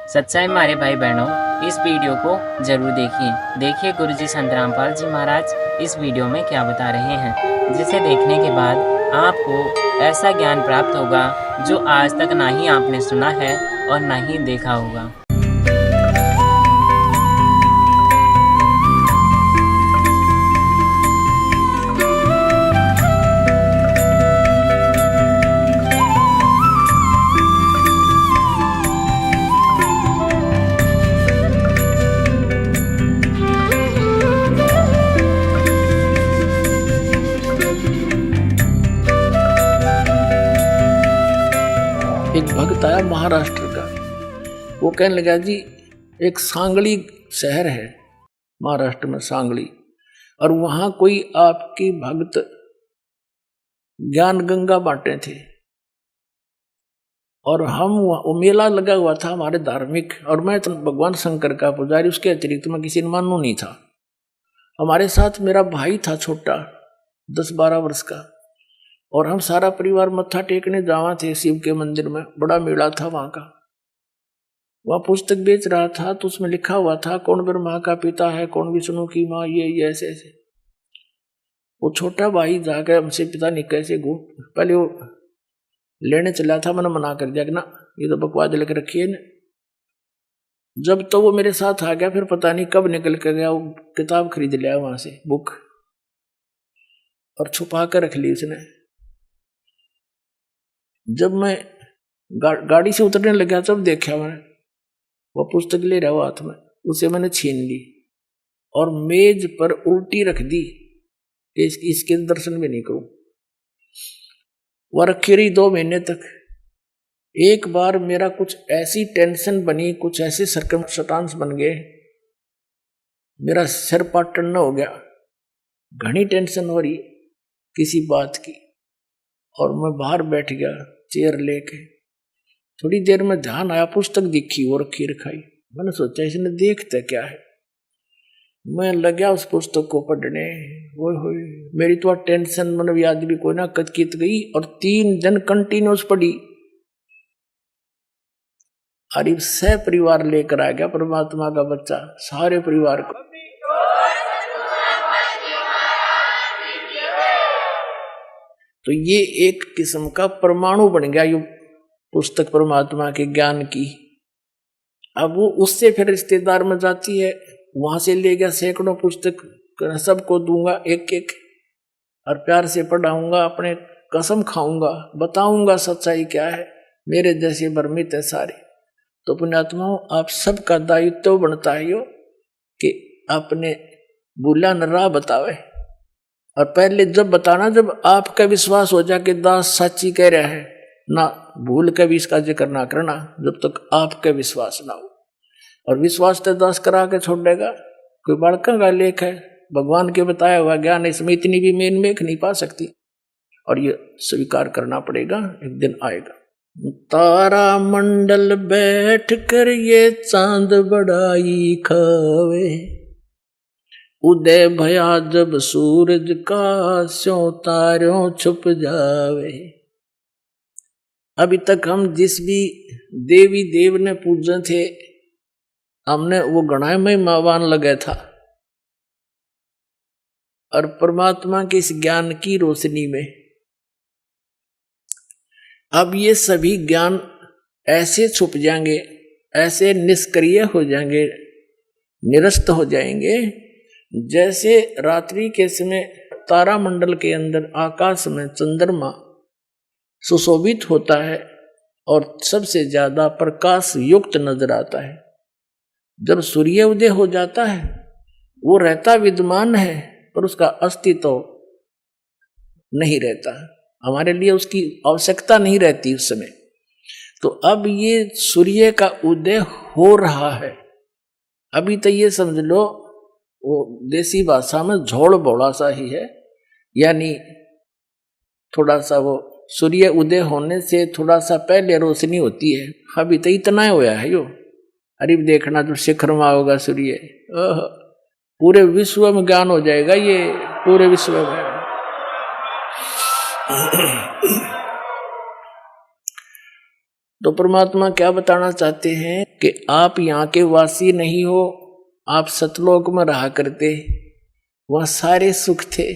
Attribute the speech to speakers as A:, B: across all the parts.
A: सच्चाई हमारे भाई बहनों, इस वीडियो को जरूर देखिए गुरुजी संत रामपाल जी महाराज इस वीडियो में क्या बता रहे हैं, जिसे देखने के बाद आपको ऐसा ज्ञान प्राप्त होगा जो आज तक ना ही आपने सुना है और ना ही देखा होगा।
B: एक भक्त आया महाराष्ट्र का। वो कहने लगा जी एक सांगली शहर है महाराष्ट्र में, सांगली, और वहां कोई आपकी भक्त ज्ञान गंगा बांटे थे, और हम वो मेला लगा हुआ था हमारे धार्मिक, और मैं तो भगवान शंकर का पुजारी, उसके अतिरिक्त मैं किसी ने मानू नहीं था। हमारे साथ मेरा भाई था छोटा 10-12 वर्ष का, और हम सारा परिवार मत्था टेकने जावा थे शिव के मंदिर में। बड़ा मेला था वहां का। वह पुस्तक बेच रहा था तो उसमें लिखा हुआ था कौन ब्रह्मा का पिता है, कौन विष्णु की माँ, ये ऐसे ऐसे। वो छोटा भाई जाकर हमसे पिता नहीं कैसे पहले वो लेने चला था, मैंने मना कर दिया कि ना ये तो बकवास लिख रखी है ना। जब तो वो मेरे साथ आ गया, फिर पता नहीं कब निकल कर गया, वो किताब खरीद लिया वहां से, बुक, और छुपा कर रख ली उसने। जब मैं गाड़ी से उतरने लगा तब देखा मैंने वो पुस्तक ले रहा हाथ में, उसे मैंने छीन ली और मेज पर उल्टी रख दी कि इसके दर्शन भी नहीं करूं। वह रखी रही 2 महीने तक। एक बार मेरा कुछ ऐसी टेंशन बनी, कुछ ऐसे सर्कमस्टांस बन गए, मेरा सिर पाटन हो गया, घनी टेंशन हो रही किसी बात की, और मैं बाहर बैठ गया चेयर लेके। थोड़ी देर में ध्यान आया, पुस्तक दिखी वो रखी रखाई। मैंने सोचा इसने देखता क्या है। मैं लगा उस पुस्तक को पढ़ने। वो मेरी तो टेंशन मतलब याद भी कोई ना कचकित गई, और 3 दिन कंटिन्यूस पढ़ी। अरे सह परिवार लेकर आ गया परमात्मा का बच्चा, सारे परिवार को। तो ये एक किस्म का परमाणु बन गया ये पुस्तक परमात्मा के ज्ञान की। अब वो उससे फिर रिश्तेदार में जाती है, वहां से ले गया सैकड़ों पुस्तक, सबको दूंगा एक एक, और प्यार से पढ़ाऊंगा, अपने कसम खाऊंगा, बताऊंगा सच्चाई क्या है। मेरे जैसे भ्रमित है सारे। तो पुण्यात्माओं, आप सबका दायित्व बनता है यो कि अपने भूला न राह बतावे। और पहले जब बताना, जब आपका विश्वास हो जाए कि दास सच्ची कह रहा है, ना भूल के भी इसका जिक्र ना करना जब तक आपका विश्वास ना हो। और विश्वास तो दास करा के छोड़ देगा। कोई बड़का का लेख है, भगवान के बताया हुआ ज्ञान, इसमें इतनी भी मेन मेख नहीं पा सकती, और ये स्वीकार करना पड़ेगा, एक दिन आएगा। तारा मंडल बैठ कर ये चांद बड़ाई खावे, उदय भया जब सूरज का स्यों तारों छुप जावे। अभी तक हम जिस भी देवी देव ने पूजे थे, हमने वो गणाय में मावान लगा था, और परमात्मा के इस ज्ञान की रोशनी में अब ये सभी ज्ञान ऐसे छुप जाएंगे, ऐसे निष्क्रिय हो जाएंगे, निरस्त हो जाएंगे, जैसे रात्रि के समय तारामंडल के अंदर आकाश में चंद्रमा सुशोभित होता है और सबसे ज्यादा प्रकाश युक्त नजर आता है। जब सूर्य उदय हो जाता है, वो रहता विद्यमान है पर उसका अस्तित्व नहीं रहता, हमारे लिए उसकी आवश्यकता नहीं रहती उस समय। तो अब ये सूर्य का उदय हो रहा है। अभी तो ये समझ लो वो देसी भाषा में झोड़ बोड़ा सा ही है, यानी थोड़ा सा वो सूर्य उदय होने से थोड़ा सा पहले रोशनी होती है। अभी तो इतना ही होया है यो। अरे देखना जो शिखर में होगा सूर्य, पूरे विश्व में ज्ञान हो जाएगा ये, पूरे विश्व में। तो परमात्मा क्या बताना चाहते हैं कि आप यहाँ के वासी नहीं हो, आप सतलोक में रहा करते, वहां सारे सुख थे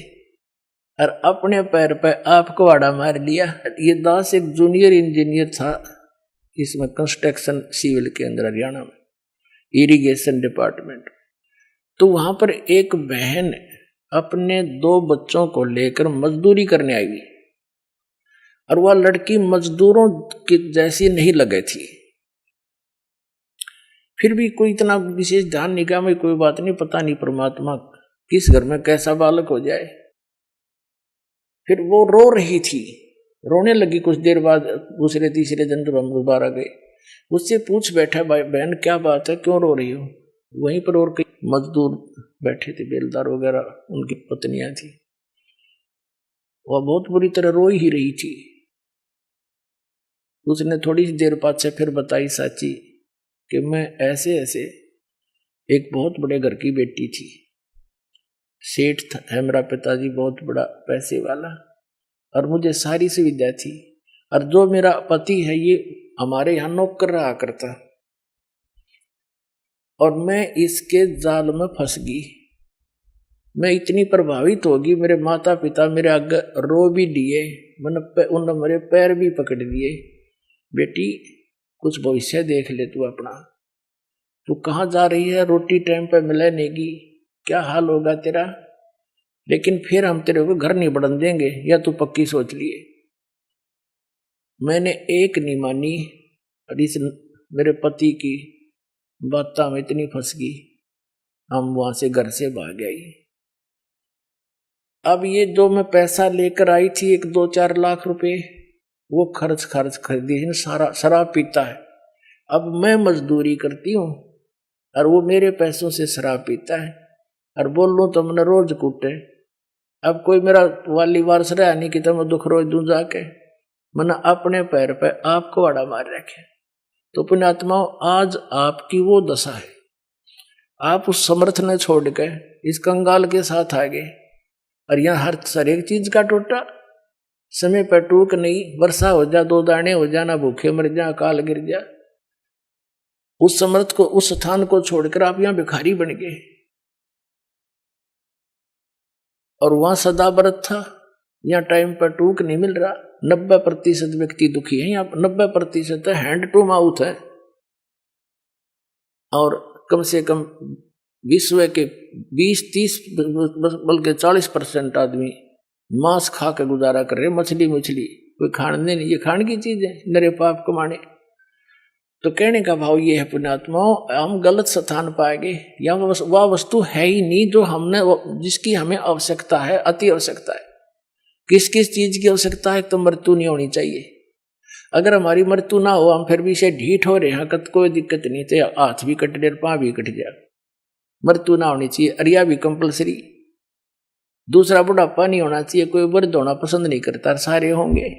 B: और अपने पैर पे आप कुहाड़ा मार लिया। ये दास एक जूनियर इंजीनियर था इसमें कंस्ट्रक्शन सिविल के अंदर हरियाणा में इरिगेशन डिपार्टमेंट। तो वहां पर एक बहन अपने 2 बच्चों को लेकर मजदूरी करने आई और वह लड़की मजदूरों की जैसी नहीं लगे थी। फिर भी कोई इतना विशेष ध्यान नहीं किया, मैं कोई बात नहीं, पता नहीं परमात्मा किस घर में कैसा बालक हो जाए। फिर वो रो रही थी, रोने लगी। कुछ देर बाद दूसरे तीसरे दिन जब हम दोबारा गए, उससे पूछ बैठा, भाई बहन क्या बात है, क्यों रो रही हो? वहीं पर और कई मजदूर बैठे थे, बेलदार वगैरह, उनकी पत्नियां थी। वह बहुत बुरी तरह रो ही रही थी। उसने थोड़ी सी देर बाद से फिर बताई साची कि मैं ऐसे ऐसे एक बहुत बड़े घर की बेटी थी, सेठ है मेरा पिताजी, बहुत बड़ा पैसे वाला, और मुझे सारी सुविधा थी, और जो मेरा पति है ये हमारे यहाँ नौकर रहा करता, और मैं इसके जाल में फंस गई। मैं इतनी प्रभावित होगी, मेरे माता पिता मेरे आगे रो भी दिए, उन्होंने मेरे पैर भी पकड़ लिए, बेटी कुछ भविष्य देख ले तू अपना, तू कहाँ जा रही है, रोटी टाइम पे मिले नेगी, क्या हाल होगा तेरा, लेकिन फिर हम तेरे को घर नहीं बढ़न देंगे, या तू पक्की सोच लिए। मैंने एक नहीं मानी और इस मेरे पति की बातों में इतनी फंस गई, हम वहां से घर से भाग गए। अब ये जो मैं पैसा लेकर आई थी 1-2-4 लाख रुपए, वो खर्च कर दिए, सारा शराब पीता है। अब मैं मजदूरी करती हूँ और वो मेरे पैसों से शराब पीता है, और बोल लूँ तो मैंने रोज कूटे। अब कोई मेरा वाली वारस रहा नहीं कि तो मैं दुख रोज दूं जाके, मैंने अपने पैर पे आपको आड़ा मार रखे। तो पुण्यात्माओं, आज आपकी वो दशा है, आप उस समर्थ ने छोड़ के इस कंगाल के साथ आ गए, और यहाँ हर एक चीज का टोटा, समय पर टूक नहीं, वर्षा हो जा 2 दाने हो जा, ना भूखे मर जा, काल गिर जा। उस समर्थ को, उस स्थान को छोड़कर आप यहाँ भिखारी बन गए, और वहां सदा व्रत था, यहाँ टाइम पर टूक नहीं मिल रहा। 90% व्यक्ति दुखी है, यहाँ 90% हैंड टू माउथ है, और कम से कम विश्व के 20-30 बल्कि 40% आदमी मांस खा के गुजारा कर रहे, मछली कोई खाने नहीं, ये खाने की चीज है, नरे पाप कमाने। तो कहने का भाव ये है पुण्यात्माओं, हम गलत स्थान पाएंगे, या वह वस्तु है ही नहीं जो हमने, जिसकी हमें आवश्यकता है, अति आवश्यकता है। किस किस चीज की आवश्यकता है? तो मृत्यु नहीं होनी चाहिए। अगर हमारी मृत्यु ना हो, हम फिर भी से ढीठ हो रहे हैं, कोई दिक्कत नहीं, तो हाथ भी कट जाए, पाँव भी कट जाए, मृत्यु ना होनी चाहिए। अरिया भी कंपलसरी। दूसरा, बुढ़ापा नहीं होना चाहिए, कोई वृद्ध होना पसंद नहीं करता, सारे होंगे।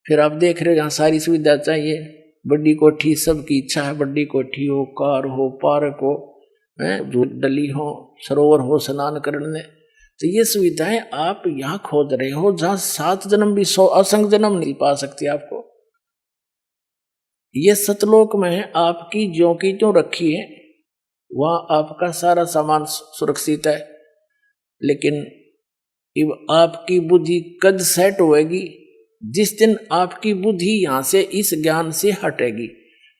B: फिर आप देख रहे हो जहाँ सारी सुविधा चाहिए, बड़ी कोठी, सबकी इच्छा है बड़ी कोठी हो, कार हो, पार्क हो, डली हो, सरोवर हो स्नान करने, तो ये सुविधाएं आप यहाँ खोज रहे हो जहाँ 7 जन्म भी 100 असंख्य जन्म नहीं पा सकते आपको। ये सतलोक में है, आपकी ज्यों की त्यों रखी है, वहां आपका सारा सामान सुरक्षित है। लेकिन आपकी बुद्धि कद सेट होएगी जिस दिन आपकी बुद्धि यहां से इस ज्ञान से हटेगी।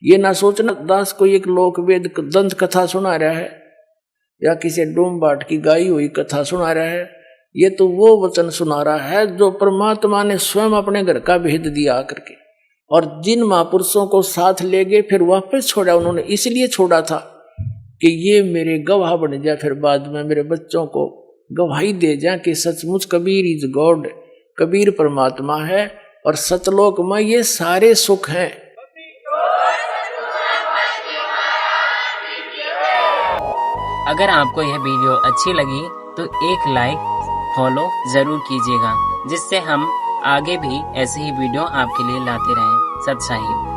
B: ये ना सोचना दास कोई एक लोक वेद दंत कथा सुना रहा है या किसी डोम बाट की गाई हुई कथा सुना रहा है, ये तो वो वचन सुना रहा है जो परमात्मा ने स्वयं अपने घर का भेद दिया करके, और जिन महापुरुषों को साथ ले गए फिर वापस छोड़ा, उन्होंने इसलिए छोड़ा था कि ये मेरे गवाह बन जाए, फिर बाद में मेरे बच्चों को गवाही दे जाए कि सचमुच कबीर इज गॉड, कबीर परमात्मा है, और सतलोक में ये सारे सुख हैं।
A: अगर आपको यह वीडियो अच्छी लगी तो एक लाइक फॉलो जरूर कीजिएगा, जिससे हम आगे भी ऐसे ही वीडियो आपके लिए लाते रहें। सत साहिब।